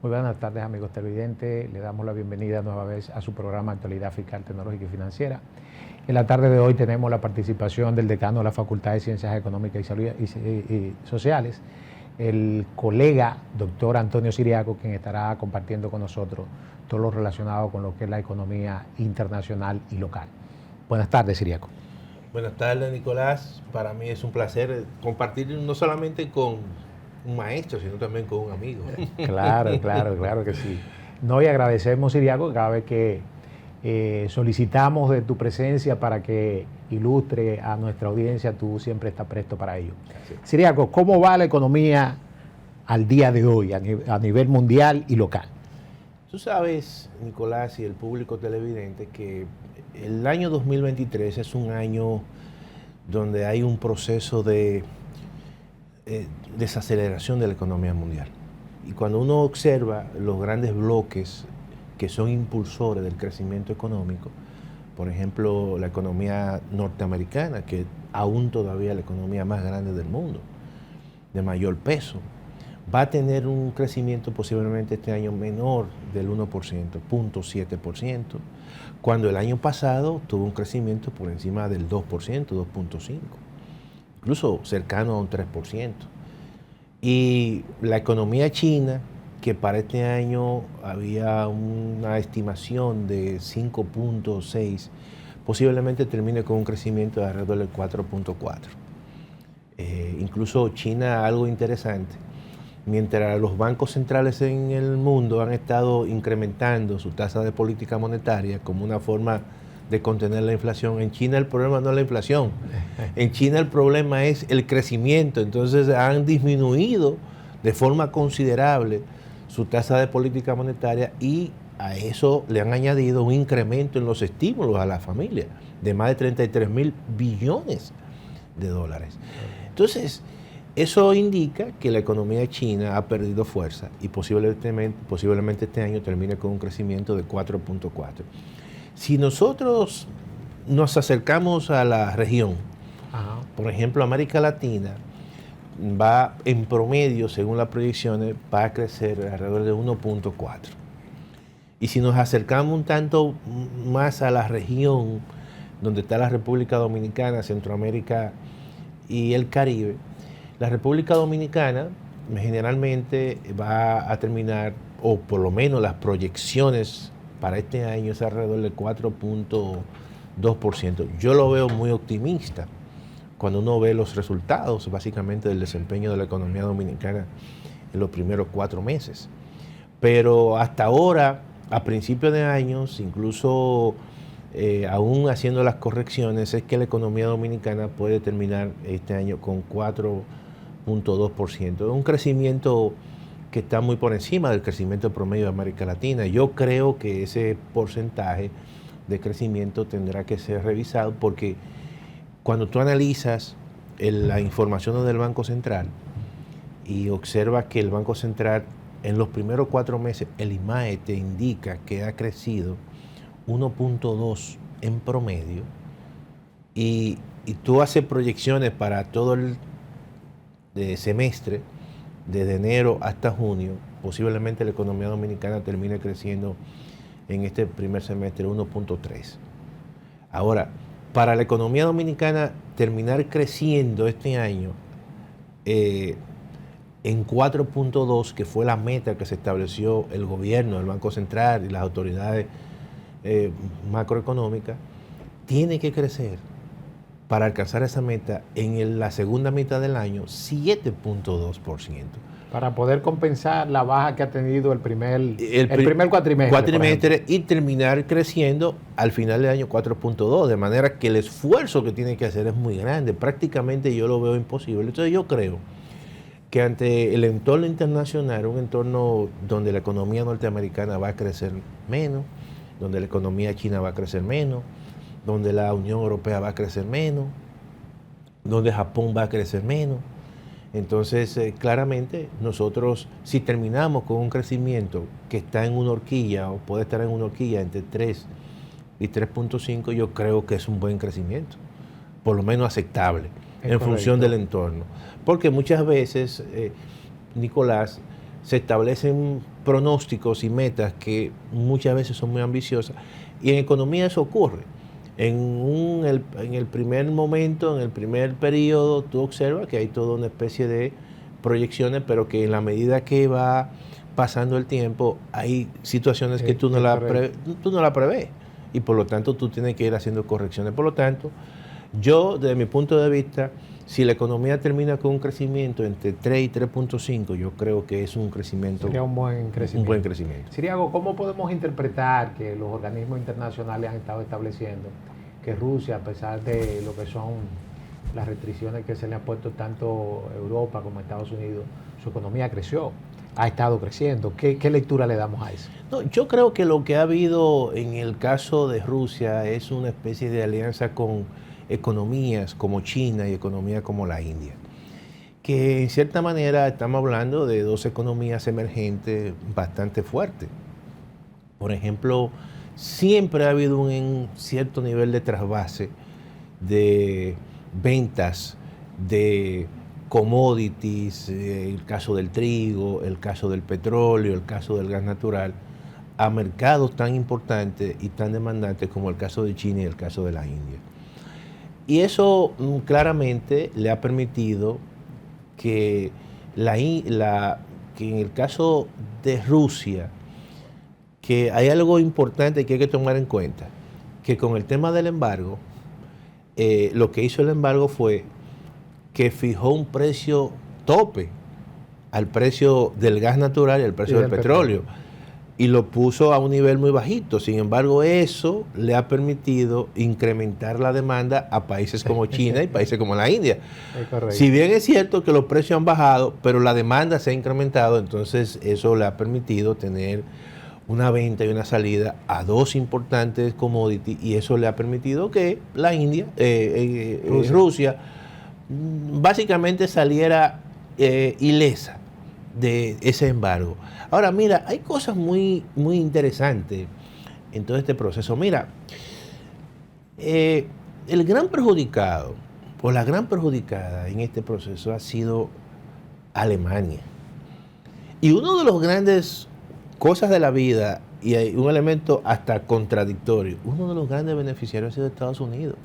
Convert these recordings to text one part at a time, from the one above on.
Muy buenas tardes, amigos televidentes. Le damos la bienvenida nueva vez a su programa Actualidad Fiscal, Tecnológica y Financiera. En la tarde de hoy tenemos la participación del decano de la Facultad de Ciencias Económicas y Sociales, el colega doctor Antonio Siriaco, quien estará compartiendo con nosotros todo lo relacionado con lo que es la economía internacional y local. Buenas tardes, Siriaco. Buenas tardes, Nicolás. Para mí es un placer compartir no solamente con un maestro, sino también con un amigo. Claro que sí. No, y agradecemos, Siriaco, cada vez que solicitamos de tu presencia para que ilustre a nuestra audiencia, tú siempre estás presto para ello. Siriaco, ¿cómo va la economía al día de hoy, a nivel mundial y local? Tú sabes, Nicolás, y el público televidente, que el año 2023 es un año donde hay un proceso de desaceleración de la economía mundial. Y cuando uno observa los grandes bloques que son impulsores del crecimiento económico, por ejemplo, la economía norteamericana, que aún todavía es la economía más grande del mundo, de mayor peso, va a tener un crecimiento posiblemente este año menor del 1%, 0.7%, cuando el año pasado tuvo un crecimiento por encima del 2%, 2.5%, incluso cercano a un 3%. Y la economía china, que para este año había una estimación de 5.6, posiblemente termine con un crecimiento de alrededor del 4.4. Incluso China, algo interesante, mientras los bancos centrales en el mundo han estado incrementando su tasa de política monetaria como una forma de contener la inflación, en China el problema no es la inflación, en China el problema es el crecimiento. Entonces han disminuido de forma considerable su tasa de política monetaria y a eso le han añadido un incremento en los estímulos a la familia de más de 33.000 billones de dólares. Entonces, eso indica que la economía china ha perdido fuerza y posiblemente este año termine con un crecimiento de 4.4. Si nosotros nos acercamos a la región, por ejemplo, América Latina, va en promedio, según las proyecciones, va a crecer alrededor de 1.4. Y si nos acercamos un tanto más a la región donde está la República Dominicana, Centroamérica y el Caribe, la República Dominicana generalmente va a terminar, o por lo menos las proyecciones para este año es alrededor del 4.2%. Yo lo veo muy optimista cuando uno ve los resultados básicamente del desempeño de la economía dominicana en los primeros 4 meses. Pero hasta ahora, a principios de años, incluso aún haciendo las correcciones, es que la economía dominicana puede terminar este año con 4.2%. Es un crecimiento que está muy por encima del crecimiento promedio de América Latina. Yo creo que ese porcentaje de crecimiento tendrá que ser revisado porque cuando tú analizas la información del Banco Central y observas que el Banco Central en los primeros 4 meses, el IMAE te indica que ha crecido 1.2 en promedio y tú haces proyecciones para todo el semestre, desde enero hasta junio, posiblemente la economía dominicana termine creciendo en este primer semestre 1.3. Ahora, para la economía dominicana terminar creciendo este año en 4.2, que fue la meta que se estableció el gobierno, el Banco Central y las autoridades macroeconómicas, tiene que crecer para alcanzar esa meta en la segunda mitad del año 7.2%. Para poder compensar la baja que ha tenido el primer cuatrimestre. Y terminar creciendo al final del año 4.2%, de manera que el esfuerzo que tiene que hacer es muy grande. Prácticamente yo lo veo imposible. Entonces yo creo que ante el entorno internacional, un entorno donde la economía norteamericana va a crecer menos, donde la economía china va a crecer menos, donde la Unión Europea va a crecer menos, donde Japón va a crecer menos. Entonces, claramente, nosotros, si terminamos con un crecimiento que está en una horquilla, o puede estar en una horquilla entre 3 y 3.5, yo creo que es un buen crecimiento, por lo menos aceptable, en función del entorno. Porque muchas veces, Nicolás, se establecen pronósticos y metas que muchas veces son muy ambiciosas, y en economía eso ocurre. En el primer momento, en el primer periodo, tú observas que hay toda una especie de proyecciones, pero que en la medida que va pasando el tiempo, hay situaciones que tú no la prevés, y por lo tanto tú tienes que ir haciendo correcciones. Por lo tanto, yo, desde mi punto de vista, si la economía termina con un crecimiento entre 3 y 3.5, yo creo que es un crecimiento. Sería un buen crecimiento. Un buen crecimiento. Siriaco, ¿cómo podemos interpretar que los organismos internacionales han estado estableciendo que Rusia, a pesar de lo que son las restricciones que se le han puesto tanto a Europa como a Estados Unidos, su economía creció, ha estado creciendo? ¿Qué lectura le damos a eso? No, yo creo que lo que ha habido en el caso de Rusia es una especie de alianza con economías como China y economías como la India, que en cierta manera estamos hablando de dos economías emergentes bastante fuertes. Por ejemplo, siempre ha habido un cierto nivel de trasvase de ventas de commodities, el caso del trigo, el caso del petróleo, el caso del gas natural, a mercados tan importantes y tan demandantes como el caso de China y el caso de la India. Y eso claramente le ha permitido que, que en el caso de Rusia, que hay algo importante que hay que tomar en cuenta, que con el tema del embargo, lo que hizo el embargo fue que fijó un precio tope al precio del gas natural y al precio del petróleo, y lo puso a un nivel muy bajito. Sin embargo, eso le ha permitido incrementar la demanda a países como China y países como la India. Si bien es cierto que los precios han bajado, pero la demanda se ha incrementado, entonces eso le ha permitido tener una venta y una salida a dos importantes commodities, y eso le ha permitido que la India, Rusia, básicamente saliera ilesa de ese embargo. Ahora, mira, hay cosas muy interesantes en todo este proceso. Mira, el gran perjudicado, o la gran perjudicada en este proceso ha sido Alemania. Y uno de los grandes cosas de la vida, y hay un elemento hasta contradictorio, uno de los grandes beneficiarios ha sido Estados Unidos.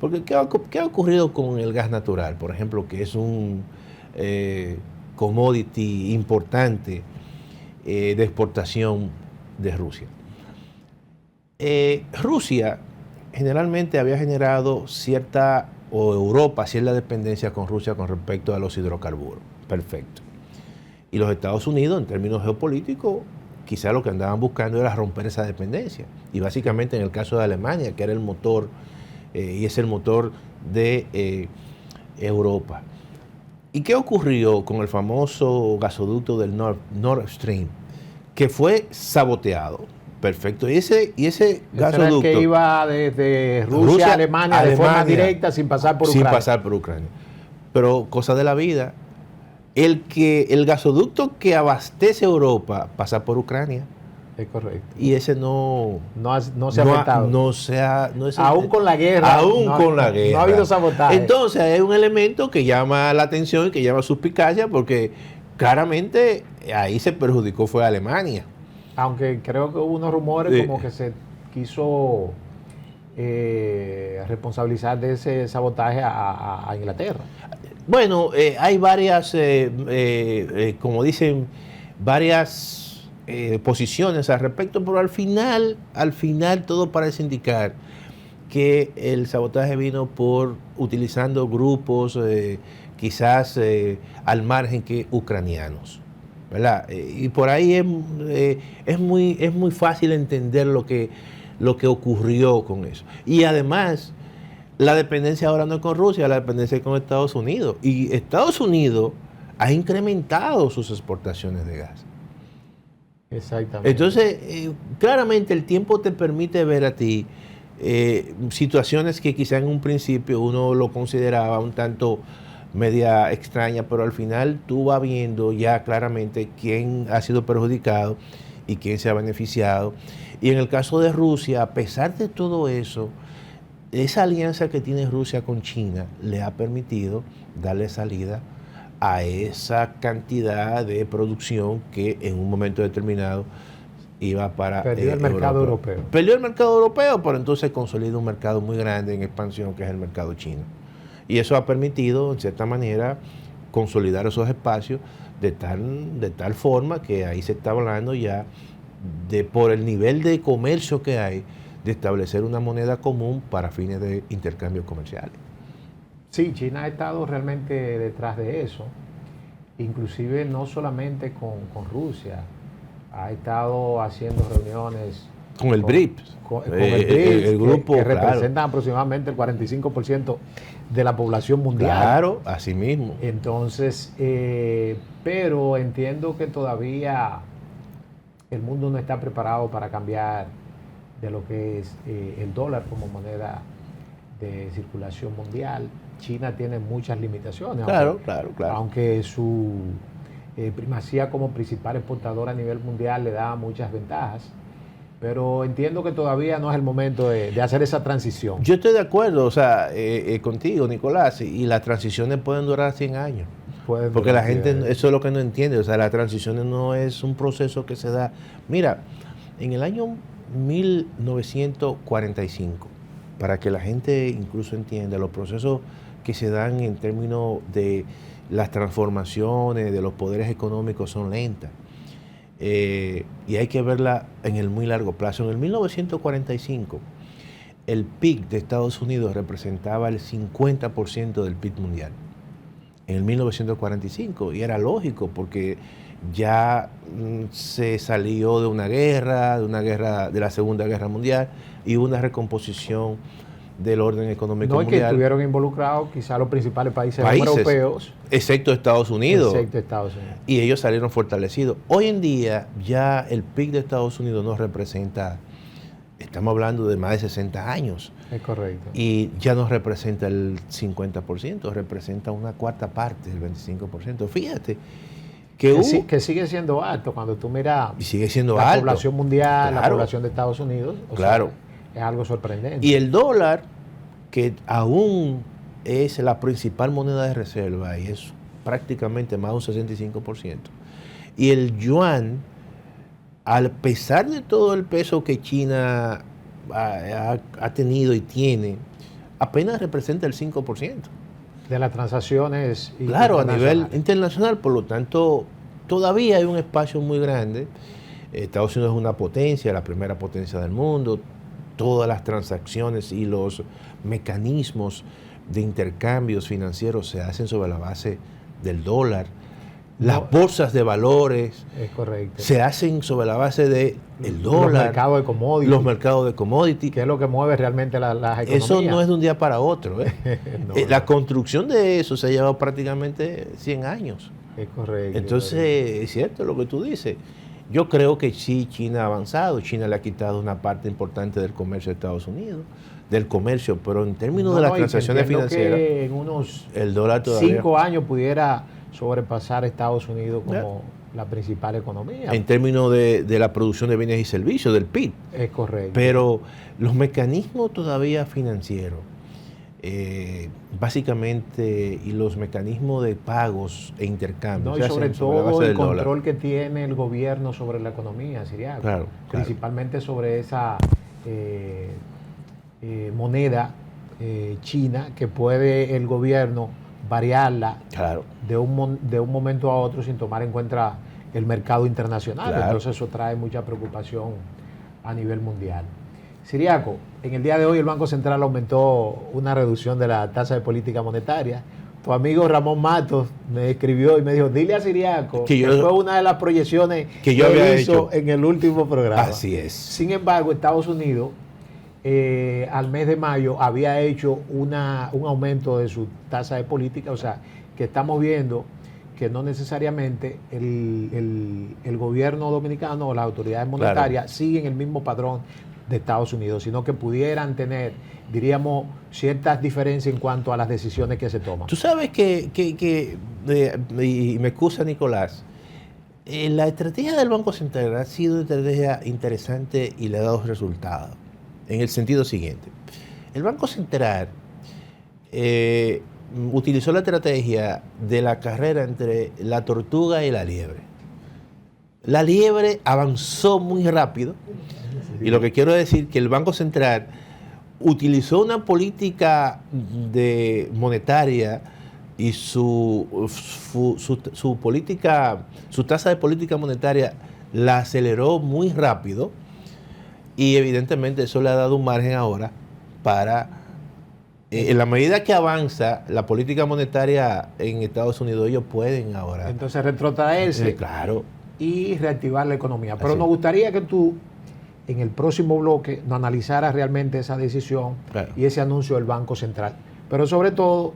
Porque ¿qué ha ocurrido con el gas natural, por ejemplo, que es un commodity importante de exportación de Rusia? Rusia generalmente había generado Europa cierta dependencia con Rusia con respecto a los hidrocarburos. Perfecto. Y los Estados Unidos, en términos geopolíticos, quizá lo que andaban buscando era romper esa dependencia. Y básicamente en el caso de Alemania, que era el motor, y es el motor de Europa. ¿Y qué ocurrió con el famoso gasoducto del Nord Stream? Que fue saboteado. Perfecto. Y ese gasoducto, era el que iba desde Rusia a Alemania de forma directa, sin pasar por Ucrania. Sin pasar por Ucrania. Pero cosa de la vida, el gasoducto que abastece Europa pasa por Ucrania. Es correcto. Y ese no se ha afectado. Aún con la guerra. Con la guerra. No ha habido sabotaje. Entonces hay un elemento que llama la atención y que llama suspicacia, porque claramente ahí se perjudicó fue Alemania. Aunque creo que hubo unos rumores como que se quiso responsabilizar de ese sabotaje a Inglaterra. Bueno, hay varias, como dicen, varias posiciones al respecto, pero al final todo parece indicar que el sabotaje vino por utilizando grupos quizás al margen que ucranianos, ¿verdad? Y por ahí es muy fácil entender lo que ocurrió con eso. Y además, la dependencia ahora no es con Rusia, la dependencia es con Estados Unidos. Y Estados Unidos ha incrementado sus exportaciones de gas. Exactamente. Entonces, claramente el tiempo te permite ver a ti situaciones que quizá en un principio uno lo consideraba un tanto media extraña, pero al final tú vas viendo ya claramente quién ha sido perjudicado y quién se ha beneficiado. Y en el caso de Rusia, a pesar de todo eso, esa alianza que tiene Rusia con China le ha permitido darle salida a esa cantidad de producción que en un momento determinado iba para Perdió el mercado europeo. Perdió el mercado europeo, pero entonces consolida un mercado muy grande en expansión, que es el mercado chino. Y eso ha permitido, en cierta manera, consolidar esos espacios de tal forma que ahí se está hablando ya por el nivel de comercio que hay, de establecer una moneda común para fines de intercambios comerciales. Sí, China ha estado realmente detrás de eso, inclusive no solamente con Rusia, ha estado haciendo reuniones con el BRICS, con el BRICS, el grupo que claro, representan aproximadamente el 45% de la población mundial. Claro, así mismo. Entonces, pero entiendo que todavía el mundo no está preparado para cambiar de lo que es el dólar como moneda de circulación mundial. China tiene muchas limitaciones. Claro. Aunque su primacía como principal exportadora a nivel mundial le da muchas ventajas. Pero entiendo que todavía no es el momento de hacer esa transición. Yo estoy de acuerdo, o sea, contigo, Nicolás, y las transiciones pueden durar 100 años. Porque la gente, eso es lo que no entiende, o sea, las transiciones no es un proceso que se da. Mira, en el año 1945, para que la gente incluso entienda, los procesos que se dan en términos de las transformaciones de los poderes económicos son lentas. Y hay que verla en el muy largo plazo. En el 1945, el PIB de Estados Unidos representaba el 50% del PIB mundial. En el 1945, y era lógico porque ya se salió de una guerra, de la Segunda Guerra Mundial, y una recomposición del orden económico mundial. No, y que estuvieron involucrados quizás los principales países europeos. Excepto Estados Unidos. Excepto Estados Unidos. Y ellos salieron fortalecidos. Hoy en día ya el PIB de Estados Unidos no representa, estamos hablando de más de 60 años. Es correcto. Y ya no representa el 50%, representa una cuarta parte, el 25%. Fíjate. Que sigue siendo alto cuando tú miras y sigue siendo la alto. Población mundial, Claro. la población de Estados Unidos. Claro. Es algo sorprendente. Y el dólar, que aún es la principal moneda de reserva y es prácticamente más de un 65%. Y el yuan, a pesar de todo el peso que China ha tenido y tiene, apenas representa el 5%. De las transacciones. Claro, a nivel internacional, por lo tanto, todavía hay un espacio muy grande. Estados Unidos es una potencia, la primera potencia del mundo. Todas las transacciones y los mecanismos de intercambios financieros se hacen sobre la base del dólar. Las bolsas de valores se hacen sobre la base del dólar. Los mercados de commodities. Los mercados de commodities. Que es lo que mueve realmente las economías. Eso no es de un día para otro. La construcción de eso se ha llevado prácticamente 100 años. Es correcto. Entonces, es cierto lo que tú dices. Yo creo que sí, China ha avanzado. China le ha quitado una parte importante del comercio de Estados Unidos, del comercio, pero en términos de las transacciones financieras, que en unos el dólar todavía 5 años pudiera sobrepasar a Estados Unidos como la principal economía. En términos de la producción de bienes y servicios, del PIB. Es correcto. Pero los mecanismos todavía financieros, básicamente, y los mecanismos de pagos e intercambios. No, y sobre todo el control que tiene el gobierno sobre la economía, Siriaco. Claro. Principalmente sobre esa moneda china que puede el gobierno variarla de un momento a otro sin tomar en cuenta el mercado internacional. Claro. Entonces eso trae mucha preocupación a nivel mundial. Siriaco, en el día de hoy el Banco Central aumentó una reducción de la tasa de política monetaria. Tu amigo Ramón Matos me escribió y me dijo, dile a Siriaco que fue una de las proyecciones que yo había hizo en el último programa. Así es. Sin embargo, Estados Unidos al mes de mayo había hecho un aumento de su tasa de política, o sea, que estamos viendo que no necesariamente el gobierno dominicano o las autoridades monetarias siguen el mismo patrón de Estados Unidos, sino que pudieran tener, diríamos, ciertas diferencias en cuanto a las decisiones que se toman. Tú sabes y me excusa Nicolás, la estrategia del Banco Central ha sido una estrategia interesante y le ha dado resultados, en el sentido siguiente. El Banco Central utilizó la estrategia de la carrera entre la tortuga y la liebre. La liebre avanzó muy rápido, y lo que quiero decir que el Banco Central utilizó una política monetaria y su tasa de política monetaria la aceleró muy rápido, y evidentemente eso le ha dado un margen ahora para, en la medida que avanza la política monetaria en Estados Unidos, ellos pueden ahora. Entonces retrotraerse claro. Y reactivar la economía. Pero Así. nos gustaría que tú, en el próximo bloque, nos analizaras realmente esa decisión, claro, y ese anuncio del Banco Central. Pero sobre todo,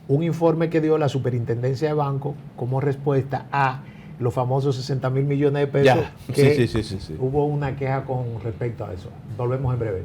un informe que dio la Superintendencia de Banco como respuesta a los famosos 60 mil millones de pesos, Ya. que Sí. hubo una queja con respecto a eso. Volvemos en breve.